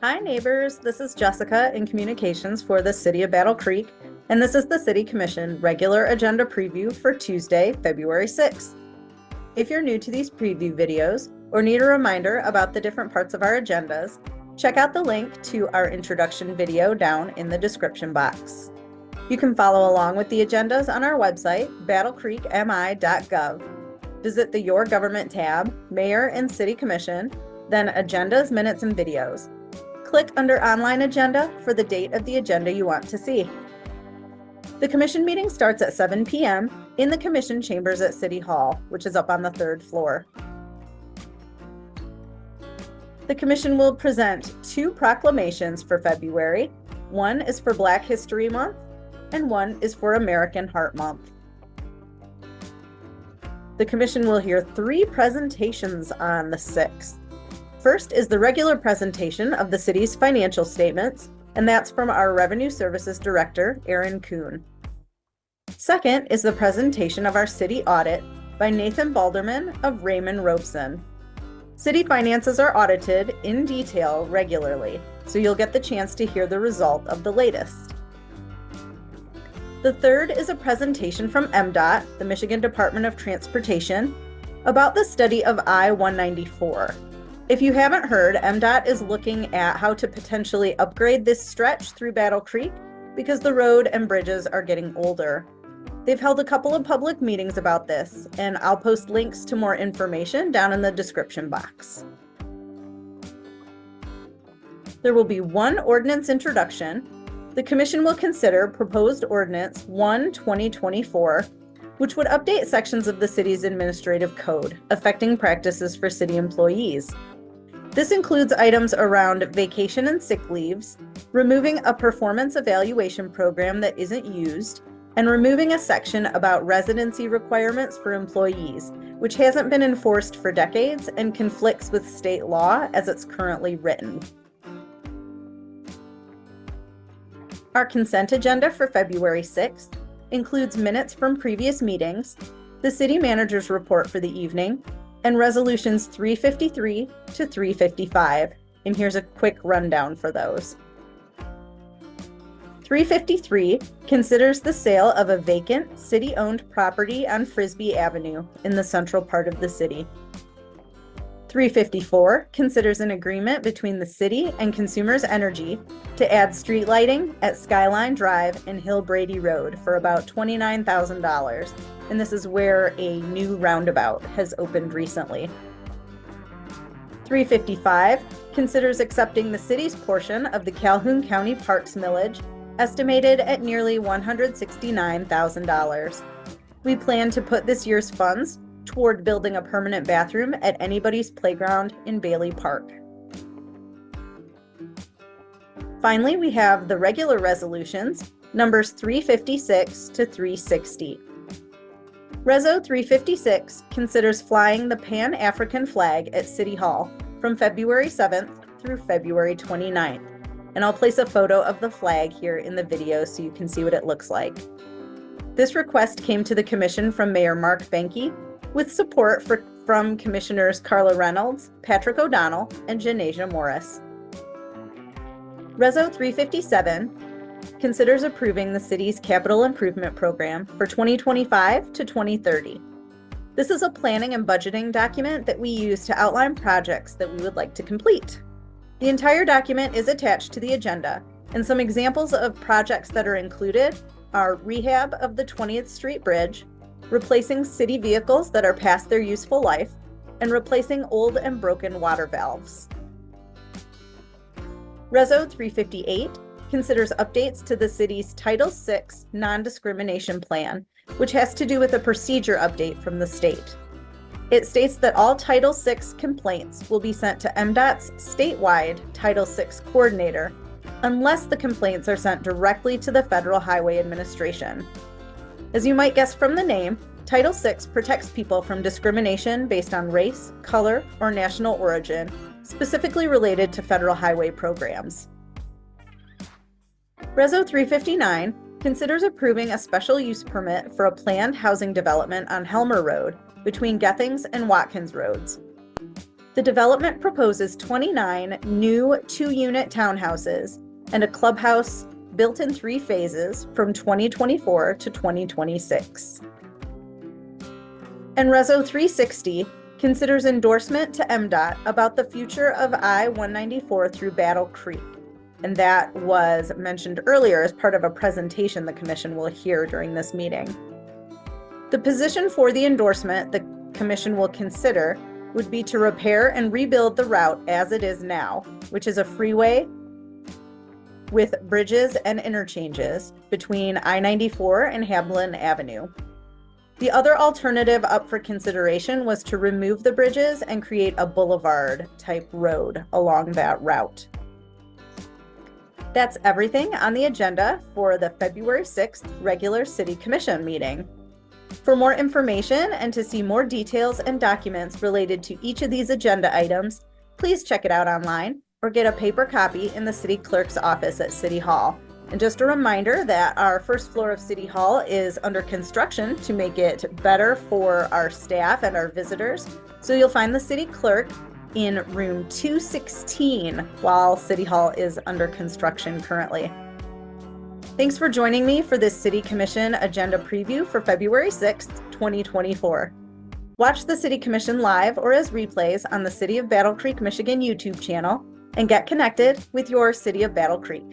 Hi neighbors, this is Jessica in communications for the City of Battle Creek, and this is the City Commission regular agenda preview for Tuesday, February 6th. If you're new to these preview videos or need a reminder about the different parts of our agendas, check out the link to our introduction video down in the description box. You can follow along with the agendas on our website, battlecreekmi.gov. Visit the Your Government tab, Mayor and City Commission, then Agendas, Minutes, and Videos. Click under Online Agenda for the date of the agenda you want to see. The Commission meeting starts at 7 p.m. in the Commission chambers at City Hall, which is up on the 3rd floor. The Commission will present 2 proclamations for February. One is for Black History Month, and one is for American Heart Month. The Commission will hear 3 presentations on the 6th. First is the regular presentation of the city's financial statements, and that's from our Revenue Services Director, Aaron Kuhn. Second is the presentation of our city audit by Nathan Balderman of Raymond Robeson. City finances are audited in detail regularly, so you'll get the chance to hear the result of the latest. The third is a presentation from MDOT, the Michigan Department of Transportation, about the study of I-194. If you haven't heard, MDOT is looking at how to potentially upgrade this stretch through Battle Creek because the road and bridges are getting older. They've held a couple of public meetings about this, and I'll post links to more information down in the description box. There will be one ordinance introduction. The Commission will consider Proposed Ordinance 1/2024, which would update sections of the city's administrative code affecting practices for city employees. This includes items around vacation and sick leaves, removing a performance evaluation program that isn't used, and removing a section about residency requirements for employees, which hasn't been enforced for decades and conflicts with state law as it's currently written. Our consent agenda for February 6th includes minutes from previous meetings, the city manager's report for the evening, and resolutions 353 to 355. And here's a quick rundown for those. 353 considers the sale of a vacant city-owned property on Frisbee Avenue in the central part of the city. 354 considers an agreement between the city and Consumers Energy to add street lighting at Skyline Drive and Hill Brady Road for about $29,000. And this is where a new roundabout has opened recently. 355 considers accepting the city's portion of the Calhoun County Parks millage, estimated at nearly $169,000. We plan to put this year's funds toward building a permanent bathroom at Anybody's Playground in Bailey Park. Finally, we have the regular resolutions, numbers 356 to 360. Reso 356 considers flying the Pan-African flag at City Hall from February 7th through February 29th. And I'll place a photo of the flag here in the video so you can see what it looks like. This request came to the Commission from Mayor Mark Benke with support from Commissioners Carla Reynolds, Patrick O'Donnell, and Janasia Morris. Reso 357 considers approving the city's capital improvement program for 2025 to 2030. This is a planning and budgeting document that we use to outline projects that we would like to complete. The entire document is attached to the agenda, and some examples of projects that are included are rehab of the 20th Street Bridge, replacing city vehicles that are past their useful life, and replacing old and broken water valves. Reso 358 considers updates to the city's Title VI non-discrimination plan, which has to do with a procedure update from the state. It states that all Title VI complaints will be sent to MDOT's statewide Title VI coordinator unless the complaints are sent directly to the Federal Highway Administration. As you might guess from the name, Title VI protects people from discrimination based on race, color, or national origin, specifically related to federal highway programs. Reso 359 considers approving a special use permit for a planned housing development on Helmer Road between Gethings and Watkins Roads. The development proposes 29 new 2-unit townhouses and a clubhouse built in 3 phases from 2024 to 2026. And Reso 360 considers endorsement to MDOT about the future of I-194 through Battle Creek. And that was mentioned earlier as part of a presentation the Commission will hear during this meeting. The position for the endorsement the Commission will consider would be to repair and rebuild the route as it is now, which is a freeway with bridges and interchanges between I-94 and Hamlin Avenue. The other alternative up for consideration was to remove the bridges and create a boulevard-type road along that route. That's everything on the agenda for the February 6th regular City Commission meeting. For more information and to see more details and documents related to each of these agenda items, please check it out online or get a paper copy in the City Clerk's office at City Hall. And just a reminder that our first floor of City Hall is under construction to make it better for our staff and our visitors. So you'll find the City Clerk in room 216 while City Hall is under construction currently. Thanks for joining me for this City Commission agenda preview for February 6th, 2024. Watch the City Commission live or as replays on the City of Battle Creek, Michigan YouTube channel and get connected with your City of Battle Creek.